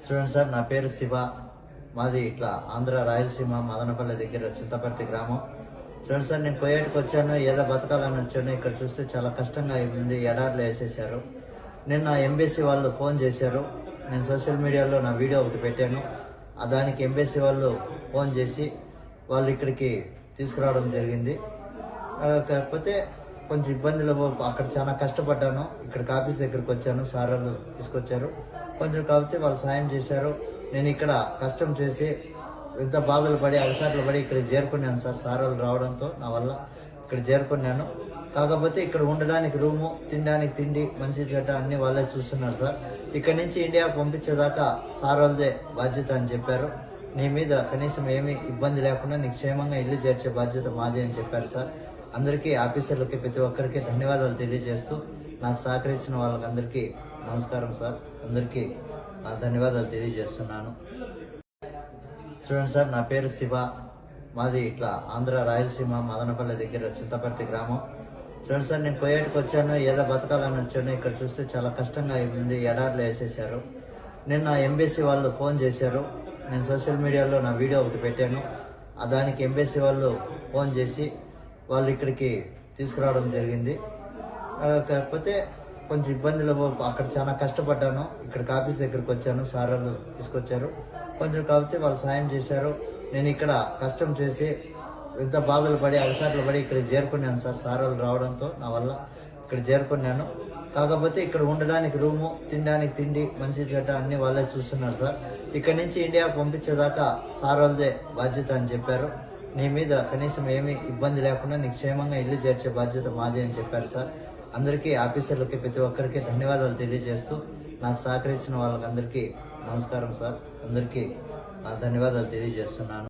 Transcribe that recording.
చూడండి సార్, నా పేరు శివ. మాది ఇట్లా ఆంధ్ర రాయలసీమ మదనపల్లి దగ్గర చింతపర్తి గ్రామం. చూడండి సార్, నేను కోయేటికి వచ్చాను, ఏదో బతకాలని వచ్చాను. ఇక్కడ చూస్తే చాలా కష్టంగా ఉంది, ఎడార్లు వేసేసారు. నిన్న ఎంబీసీ వాళ్ళు ఫోన్ చేశారు. నేను సోషల్ మీడియాలో నా వీడియో ఒకటి పెట్టాను. దానికి ఎంబీసీ వాళ్ళు ఫోన్ చేసి వాళ్ళు ఇక్కడికి తీసుకురావడం జరిగింది. కాకపోతే కొంచెం ఇబ్బందులు, అక్కడ చాలా కష్టపడ్డాను. ఇక్కడికి ఆఫీస్ దగ్గరికి వచ్చాను, సార్ వాళ్ళు తీసుకొచ్చారు. కొంచెం కాకపోతే వాళ్ళు సాయం చేశారు. నేను ఇక్కడ కష్టం చేసి ఎంత బాధలు పడి అలసాట్లు పడి ఇక్కడికి చేరుకున్నాను సార్. సార్ వాళ్ళు రావడంతో నా వల్ల ఇక్కడ చేరుకున్నాను. కాకపోతే ఇక్కడ ఉండడానికి రూము, తినడానికి తిండి, మంచి చెడ్డ అన్ని వాళ్ళే చూస్తున్నారు సార్. ఇక్కడి నుంచి ఇండియా పంపించేదాకా సార్ వాళ్ళదే బాధ్యత అని చెప్పారు. నీ మీద కనీసం ఏమీ ఇబ్బంది లేకుండా నీకు క్షేమంగా ఇల్లు చేర్చే బాధ్యత మాది అని చెప్పారు సార్. అందరికీ, ఆఫీసర్లకి, ప్రతి ఒక్కరికి ధన్యవాదాలు తెలియజేస్తూ నాకు సహకరించిన వాళ్ళకందరికీ నమస్కారం సార్. అందరికీ నా ధన్యవాదాలు తెలియజేస్తున్నాను. చూడండి సార్, నా పేరు శివ. మాది ఇట్లా ఆంధ్ర రాయలసీమ మదనపల్లి దగ్గర చింతపర్తి గ్రామం. చూడండి సార్, నేను కోయేటికి వచ్చాను, ఏదో బతకాలని వచ్చాను. ఇక్కడ చూస్తే చాలా కష్టంగా ఉంది, ఎడార్లు వేసేసారు. నిన్న ఎంబీసీ వాళ్ళు ఫోన్ చేశారు. నేను సోషల్ మీడియాలో నా వీడియో ఒకటి పెట్టాను. దానికి ఎంబీసీ వాళ్ళు ఫోన్ చేసి వాళ్ళు ఇక్కడికి తీసుకురావడం జరిగింది. కాకపోతే కొంచెం ఇబ్బందులు, అక్కడ చాలా కష్టపడ్డాను. ఇక్కడికి ఆఫీస్ దగ్గరికి వచ్చాను, సార్ వాళ్ళు తీసుకొచ్చారు. కొంచెం కాకపోతే వాళ్ళు సాయం చేశారు. నేను ఇక్కడ కష్టం చేసి ఎంత బాధలు పడి అలసాట్లు పడి ఇక్కడికి చేరుకున్నాను సార్. సార్ వాళ్ళు రావడంతో నా వల్ల ఇక్కడ చేరుకున్నాను. కాకపోతే ఇక్కడ ఉండడానికి రూము, తినడానికి తిండి, మంచి చెడ్డ అన్ని వాళ్ళే చూస్తున్నారు సార్. ఇక్కడి నుంచి ఇండియా పంపించేదాకా సార్ వాళ్ళదే బాధ్యత అని చెప్పారు. నీ మీద కనీసం ఏమీ ఇబ్బంది లేకుండా నీకు క్షేమంగా ఇల్లు చేర్చే బాధ్యత మాది అని చెప్పారు సార్. అందరికీ, ఆఫీసర్లకి, ప్రతి ఒక్కరికి ధన్యవాదాలు తెలియజేస్తూ నాకు సహకరించిన వాళ్ళకందరికీ నమస్కారం సార్. అందరికీ నా ధన్యవాదాలు తెలియజేస్తున్నాను.